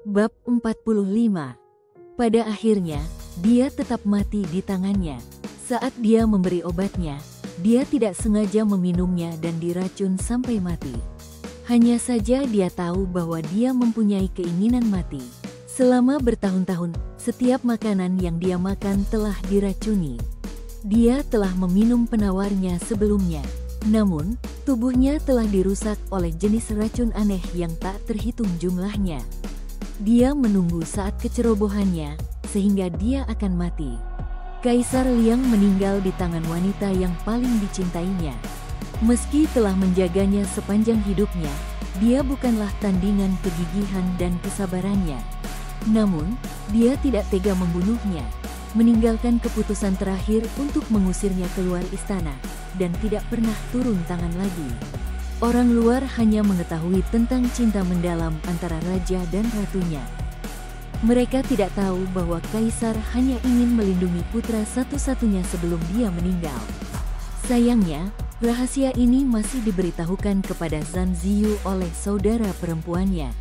Bab 45. Pada akhirnya, dia tetap mati di tangannya. Saat dia memberi obatnya, dia tidak sengaja meminumnya dan diracun sampai mati. Hanya saja dia tahu bahwa dia mempunyai keinginan mati. Selama bertahun-tahun, setiap makanan yang dia makan telah diracuni. Dia telah meminum penawarnya sebelumnya. Namun, tubuhnya telah dirusak oleh jenis racun aneh yang tak terhitung jumlahnya. Dia menunggu saat kecerobohannya, sehingga dia akan mati. Kaisar Liang meninggal di tangan wanita yang paling dicintainya. Meski telah menjaganya sepanjang hidupnya, dia bukanlah tandingan kegigihan dan kesabarannya. Namun, dia tidak tega membunuhnya, meninggalkan keputusan terakhir untuk mengusirnya keluar istana, dan tidak pernah turun tangan lagi. Orang luar hanya mengetahui tentang cinta mendalam antara raja dan ratunya. Mereka tidak tahu bahwa kaisar hanya ingin melindungi putra satu-satunya sebelum dia meninggal. Sayangnya, rahasia ini masih diberitahukan kepada Zhang Ziyu oleh saudara perempuannya.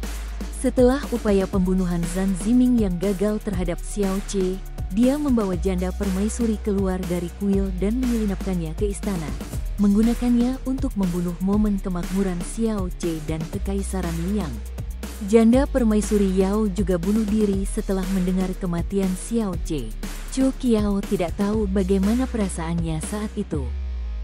Setelah upaya pembunuhan Zhang Ziming yang gagal terhadap Xiao Qie, dia membawa janda permaisuri keluar dari kuil dan menyelinapkannya ke istana, menggunakannya untuk membunuh momen kemakmuran Xiao Qie dan kekaisaran Liang. Janda permaisuri Yao juga bunuh diri setelah mendengar kematian Xiao Qie. Chu Qiao tidak tahu bagaimana perasaannya saat itu.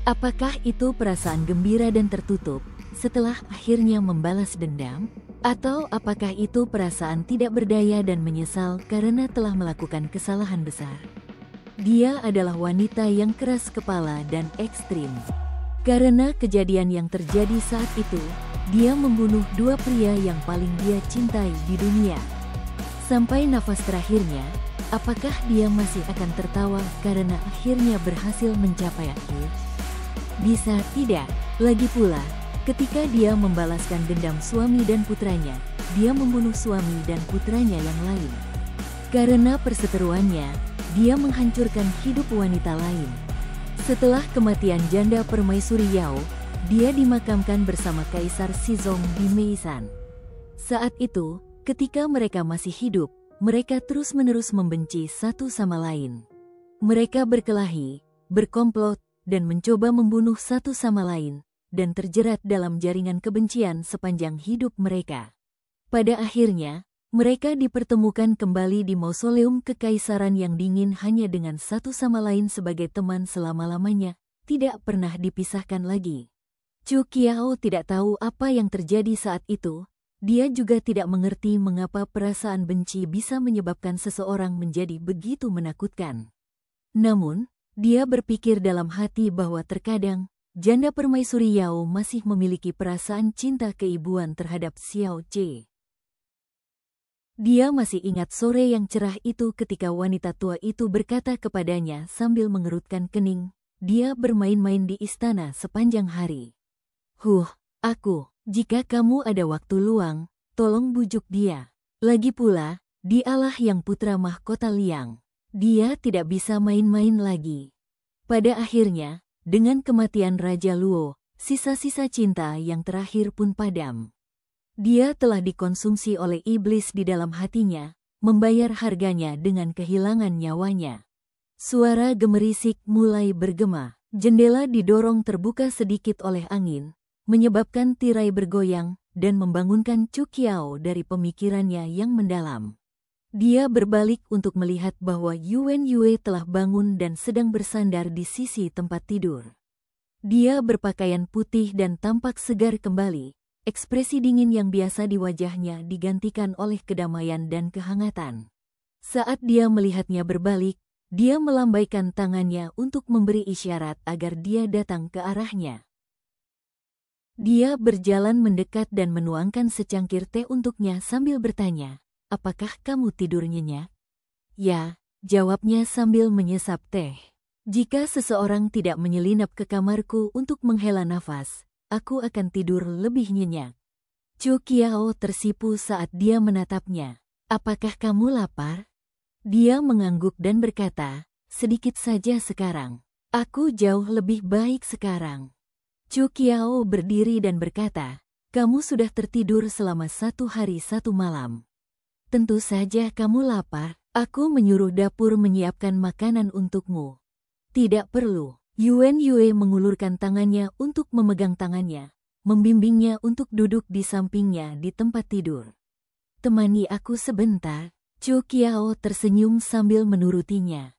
Apakah itu perasaan gembira dan tertutup setelah akhirnya membalas dendam? Atau apakah itu perasaan tidak berdaya dan menyesal karena telah melakukan kesalahan besar? Dia adalah wanita yang keras kepala dan ekstrim. Karena kejadian yang terjadi saat itu, dia membunuh dua pria yang paling dia cintai di dunia. Sampai nafas terakhirnya, apakah dia masih akan tertawa karena akhirnya berhasil mencapai akhir? Bisa tidak. Lagi pula, ketika dia membalaskan dendam suami dan putranya, dia membunuh suami dan putranya yang lain. Karena perseteruannya, dia menghancurkan hidup wanita lain. Setelah kematian janda permaisuri Yao, dia dimakamkan bersama Kaisar Shizong di Meisan. Saat itu, ketika mereka masih hidup, mereka terus-menerus membenci satu sama lain. Mereka berkelahi, berkomplot, dan mencoba membunuh satu sama lain, dan terjerat dalam jaringan kebencian sepanjang hidup mereka. Pada akhirnya, mereka dipertemukan kembali di mausoleum kekaisaran yang dingin hanya dengan satu sama lain sebagai teman selama-lamanya, tidak pernah dipisahkan lagi. Chu Qiao tidak tahu apa yang terjadi saat itu. Dia juga tidak mengerti mengapa perasaan benci bisa menyebabkan seseorang menjadi begitu menakutkan. Namun, dia berpikir dalam hati bahwa terkadang, janda permaisuri Yao masih memiliki perasaan cinta keibuan terhadap Xiao Qie. Dia masih ingat sore yang cerah itu ketika wanita tua itu berkata kepadanya sambil mengerutkan kening, dia bermain-main di istana sepanjang hari. Jika kamu ada waktu luang, tolong bujuk dia. Lagi pula, dialah yang putra mahkota Liang. Dia tidak bisa main-main lagi. Pada akhirnya, dengan kematian Raja Luo, sisa-sisa cinta yang terakhir pun padam. Dia telah dikonsumsi oleh iblis di dalam hatinya, membayar harganya dengan kehilangan nyawanya. Suara gemerisik mulai bergema. Jendela didorong terbuka sedikit oleh angin, menyebabkan tirai bergoyang dan membangunkan Chu Qiao dari pemikirannya yang mendalam. Dia berbalik untuk melihat bahwa Yuan Yue telah bangun dan sedang bersandar di sisi tempat tidur. Dia berpakaian putih dan tampak segar kembali. Ekspresi dingin yang biasa di wajahnya digantikan oleh kedamaian dan kehangatan. Saat dia melihatnya berbalik, dia melambaikan tangannya untuk memberi isyarat agar dia datang ke arahnya. Dia berjalan mendekat dan menuangkan secangkir teh untuknya sambil bertanya, "Apakah kamu tidur nyenyak?" "Ya," jawabnya sambil menyesap teh. "Jika seseorang tidak menyelinap ke kamarku untuk menghela nafas, aku akan tidur lebih nyenyak." Chu Qiao tersipu saat dia menatapnya. "Apakah kamu lapar?" Dia mengangguk dan berkata, "Sedikit saja sekarang. Aku jauh lebih baik sekarang." Chu Qiao berdiri dan berkata, "Kamu sudah tertidur selama 1 hari 1 malam. tentu saja kamu lapar. Aku menyuruh dapur menyiapkan makanan untukmu. Tidak perlu. Yuan Yue mengulurkan tangannya untuk memegang tangannya, membimbingnya untuk duduk di sampingnya di tempat tidur. Temani aku sebentar. Chu Qiao tersenyum sambil menurutinya.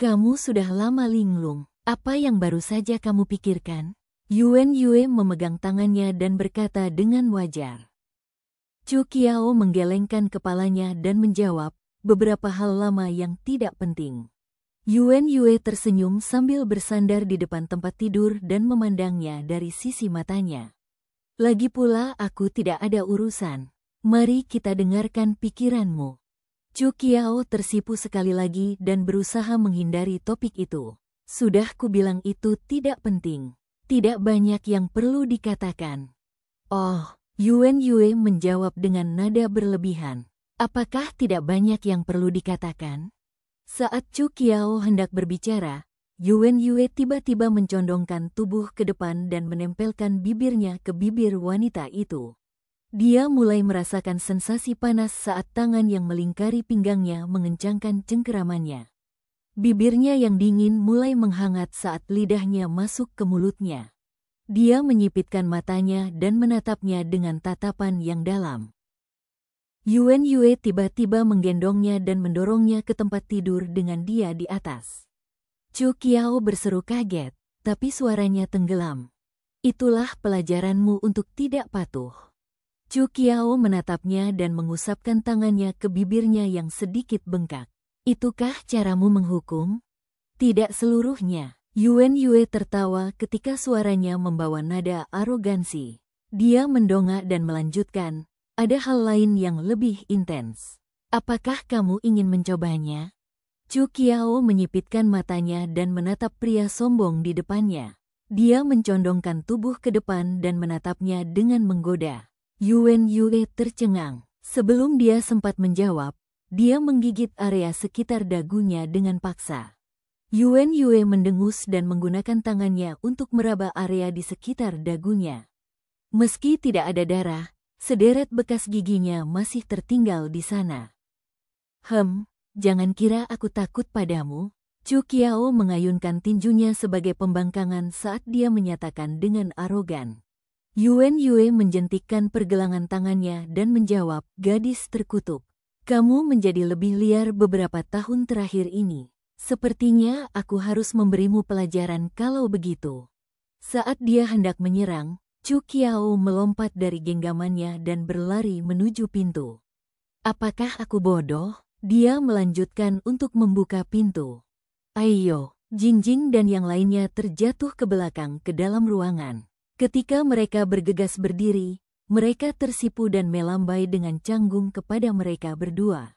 Kamu sudah lama linglung. Apa yang baru saja kamu pikirkan? Yuan Yue memegang tangannya dan berkata dengan wajar. Chu Qiao menggelengkan kepalanya dan menjawab, beberapa hal lama yang tidak penting. Yuan Yue tersenyum sambil bersandar di depan tempat tidur dan memandangnya dari sisi matanya. Lagi pula aku tidak ada urusan. Mari kita dengarkan pikiranmu. Chu Qiao tersipu sekali lagi dan berusaha menghindari topik itu. Sudah kubilang itu tidak penting. Tidak banyak yang perlu dikatakan. Oh, Yuan Yue menjawab dengan nada berlebihan. Apakah tidak banyak yang perlu dikatakan? Saat Chu Qiao hendak berbicara, Yuan Yue tiba-tiba mencondongkan tubuh ke depan dan menempelkan bibirnya ke bibir wanita itu. Dia mulai merasakan sensasi panas saat tangan yang melingkari pinggangnya mengencangkan cengkeramannya. Bibirnya yang dingin mulai menghangat saat lidahnya masuk ke mulutnya. Dia menyipitkan matanya dan menatapnya dengan tatapan yang dalam. Yuan Yue tiba-tiba menggendongnya dan mendorongnya ke tempat tidur dengan dia di atas. Chu Qiao berseru kaget, tapi suaranya tenggelam. Itulah pelajaranmu untuk tidak patuh. Chu Qiao menatapnya dan mengusapkan tangannya ke bibirnya yang sedikit bengkak. Itukah caramu menghukum? Tidak seluruhnya. Yuan Yue tertawa ketika suaranya membawa nada arogansi. Dia mendongak dan melanjutkan, ada hal lain yang lebih intens. Apakah kamu ingin mencobanya? Chu Qiao menyipitkan matanya dan menatap pria sombong di depannya. Dia mencondongkan tubuh ke depan dan menatapnya dengan menggoda. Yuan Yue tercengang. Sebelum dia sempat menjawab, dia menggigit area sekitar dagunya dengan paksa. Yuan Yue mendengus dan menggunakan tangannya untuk meraba area di sekitar dagunya. Meski tidak ada darah, sederet bekas giginya masih tertinggal di sana. Jangan kira aku takut padamu. Chu Qiao mengayunkan tinjunya sebagai pembangkangan saat dia menyatakan dengan arogan. Yuan Yue menjentikkan pergelangan tangannya dan menjawab, gadis terkutuk. Kamu menjadi lebih liar beberapa tahun terakhir ini. Sepertinya aku harus memberimu pelajaran kalau begitu. Saat dia hendak menyerang, Chu Qiao melompat dari genggamannya dan berlari menuju pintu. Apakah aku bodoh? Dia melanjutkan untuk membuka pintu. Ayo, Jingjing dan yang lainnya terjatuh ke belakang ke dalam ruangan. Ketika mereka bergegas berdiri, mereka tersipu dan melambai dengan canggung kepada mereka berdua.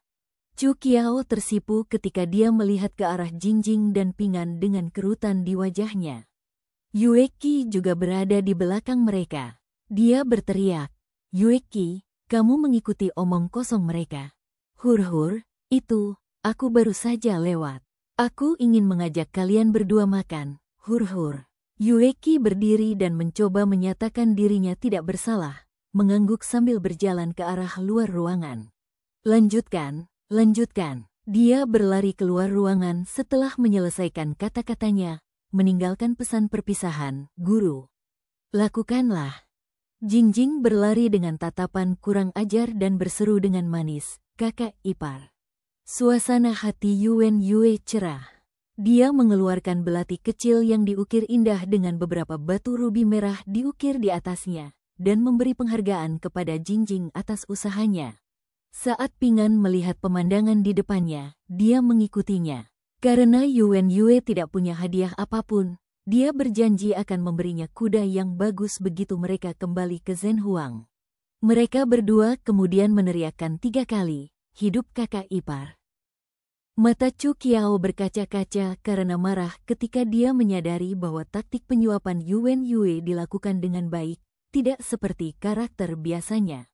Chu Qiao tersipu ketika dia melihat ke arah Jingjing dan Pingan dengan kerutan di wajahnya. Yue Qi juga berada di belakang mereka. Dia berteriak, Yue Qi, kamu mengikuti omong kosong mereka. Hur, itu, aku baru saja lewat. Aku ingin mengajak kalian berdua makan, hur. Yue Qi berdiri dan mencoba menyatakan dirinya tidak bersalah, mengangguk sambil berjalan ke arah luar ruangan. Lanjutkan. Dia berlari keluar ruangan setelah menyelesaikan kata-katanya, meninggalkan pesan perpisahan, guru. Lakukanlah. Jingjing berlari dengan tatapan kurang ajar dan berseru dengan manis, kakak ipar. Suasana hati Yuan Yue cerah. Dia mengeluarkan belati kecil yang diukir indah dengan beberapa batu rubi merah diukir di atasnya, dan memberi penghargaan kepada Jingjing atas usahanya. Saat Pingan melihat pemandangan di depannya, dia mengikutinya. Karena Yuan Yue tidak punya hadiah apapun, dia berjanji akan memberinya kuda yang bagus begitu mereka kembali ke Zhenhuang. Mereka berdua kemudian meneriakkan 3 kali, hidup kakak ipar. Mata Chu Qiao berkaca-kaca karena marah ketika dia menyadari bahwa taktik penyuapan Yuan Yue dilakukan dengan baik, tidak seperti karakter biasanya.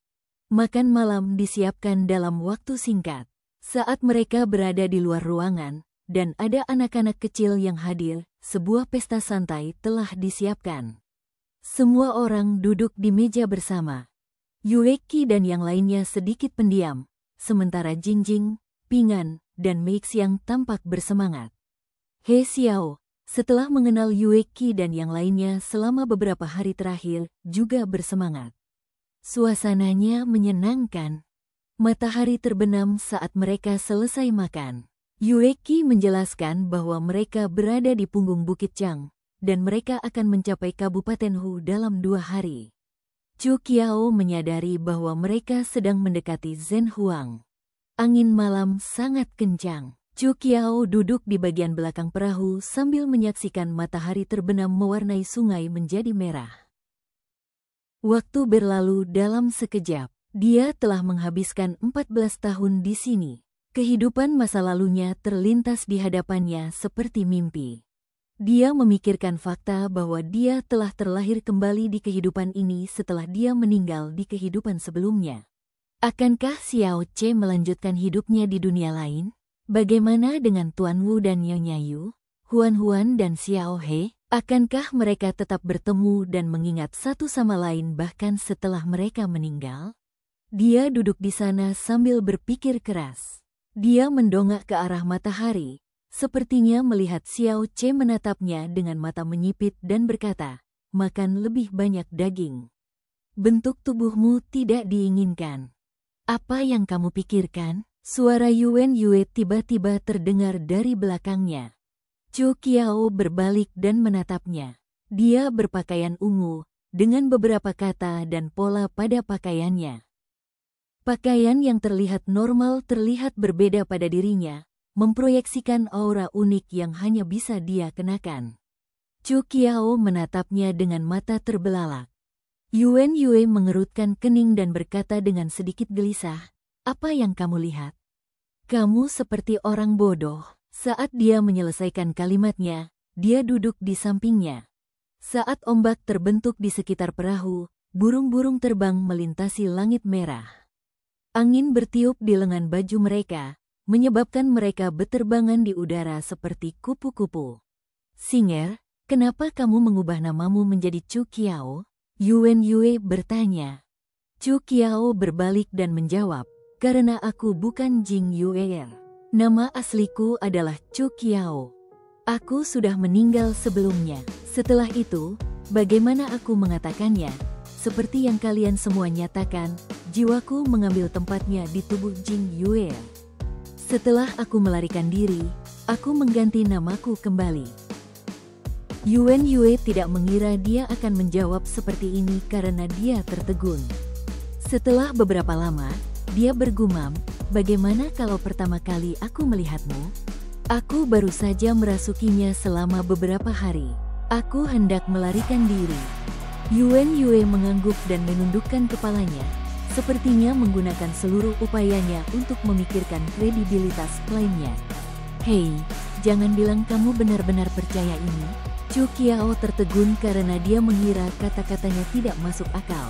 Makan malam disiapkan dalam waktu singkat. Saat mereka berada di luar ruangan, dan ada anak-anak kecil yang hadir, sebuah pesta santai telah disiapkan. Semua orang duduk di meja bersama. Yue Qi dan yang lainnya sedikit pendiam, sementara Jingjing, Pingan, dan Meixiang tampak bersemangat. He Xiao, setelah mengenal Yue Qi dan yang lainnya selama beberapa hari terakhir, juga bersemangat. Suasananya menyenangkan. Matahari terbenam saat mereka selesai makan. Yue Qi menjelaskan bahwa mereka berada di punggung Bukit Chang, dan mereka akan mencapai Kabupaten Hu dalam 2 hari. Chu Qiao menyadari bahwa mereka sedang mendekati Zhenhuang. Angin malam sangat kencang. Chu Qiao duduk di bagian belakang perahu sambil menyaksikan matahari terbenam mewarnai sungai menjadi merah. Waktu berlalu dalam sekejap. Dia telah menghabiskan 14 tahun di sini. Kehidupan masa lalunya terlintas di hadapannya seperti mimpi. Dia memikirkan fakta bahwa dia telah terlahir kembali di kehidupan ini setelah dia meninggal di kehidupan sebelumnya. Akankah Xiao Ce melanjutkan hidupnya di dunia lain? Bagaimana dengan Tuan Wu dan Nyonya Yu, Huan Huan dan Xiao He? Akankah mereka tetap bertemu dan mengingat satu sama lain bahkan setelah mereka meninggal? Dia duduk di sana sambil berpikir keras. Dia mendongak ke arah matahari, sepertinya melihat Xiao Ce menatapnya dengan mata menyipit dan berkata, "Makan lebih banyak daging. Bentuk tubuhmu tidak diinginkan." "Apa yang kamu pikirkan?" Suara Yuan Yue tiba-tiba terdengar dari belakangnya. Chu Qiao berbalik dan menatapnya. Dia berpakaian ungu, dengan beberapa kata dan pola pada pakaiannya. Pakaian yang terlihat normal terlihat berbeda pada dirinya, memproyeksikan aura unik yang hanya bisa dia kenakan. Chu Qiao menatapnya dengan mata terbelalak. Yuan Yue mengerutkan kening dan berkata dengan sedikit gelisah, "Apa yang kamu lihat?" "Kamu seperti orang bodoh." Saat dia menyelesaikan kalimatnya, dia duduk di sampingnya. Saat ombak terbentuk di sekitar perahu, burung-burung terbang melintasi langit merah. Angin bertiup di lengan baju mereka, menyebabkan mereka beterbangan di udara seperti kupu-kupu. "Singer, kenapa kamu mengubah namamu menjadi Chu Qiao?" Yuan Yue bertanya. Chu Qiao berbalik dan menjawab, "Karena aku bukan Jing Yue. Nama asliku adalah Chu Qiao. Aku sudah meninggal sebelumnya. Setelah itu, bagaimana aku mengatakannya? Seperti yang kalian semua nyatakan, jiwaku mengambil tempatnya di tubuh Jing Yue. Setelah aku melarikan diri, aku mengganti namaku kembali." Yuan Yue tidak mengira dia akan menjawab seperti ini karena dia tertegun. Setelah beberapa lama, dia bergumam, "Bagaimana kalau pertama kali aku melihatmu? Aku baru saja merasukinya selama beberapa hari. Aku hendak melarikan diri." Yuan Yue mengangguk dan menundukkan kepalanya, sepertinya menggunakan seluruh upayanya untuk memikirkan kredibilitas klaimnya. "Hei, jangan bilang kamu benar-benar percaya ini." Chu Qiao tertegun karena dia mengira kata-katanya tidak masuk akal.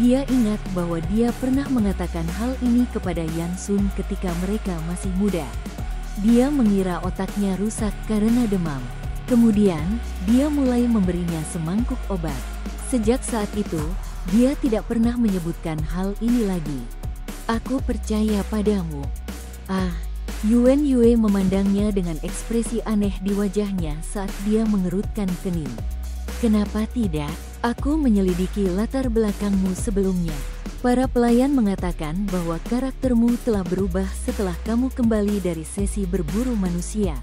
Dia ingat bahwa dia pernah mengatakan hal ini kepada Yan Sun ketika mereka masih muda. Dia mengira otaknya rusak karena demam. Kemudian, dia mulai memberinya semangkuk obat. Sejak saat itu, dia tidak pernah menyebutkan hal ini lagi. "Aku percaya padamu." Yuan Yue memandangnya dengan ekspresi aneh di wajahnya saat dia mengerutkan kening. "Kenapa tidak? Aku menyelidiki latar belakangmu sebelumnya. Para pelayan mengatakan bahwa karaktermu telah berubah setelah kamu kembali dari sesi berburu manusia.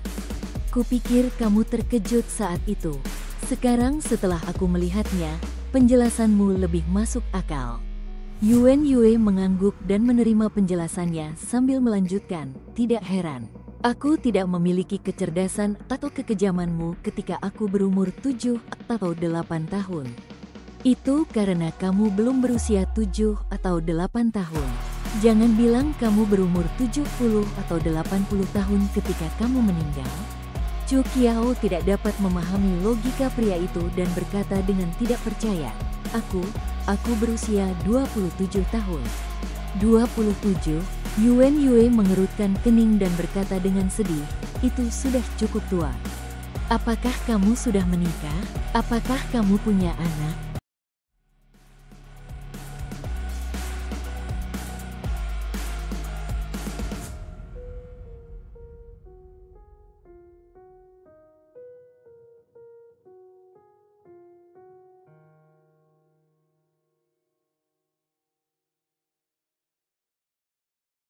Kupikir kamu terkejut saat itu. Sekarang setelah aku melihatnya, penjelasanmu lebih masuk akal." Yuan Yue mengangguk dan menerima penjelasannya sambil melanjutkan, "Tidak heran. Aku tidak memiliki kecerdasan atau kekejamanmu ketika aku berumur 7 atau 8 tahun. Itu karena kamu belum berusia 7 atau 8 tahun. Jangan bilang kamu berumur 70 atau 80 tahun ketika kamu meninggal." Chu Qiao tidak dapat memahami logika pria itu dan berkata dengan tidak percaya, Aku berusia 27 tahun. 27? Yuan Yue mengerutkan kening dan berkata dengan sedih, "Itu sudah cukup tua. Apakah kamu sudah menikah? Apakah kamu punya anak?"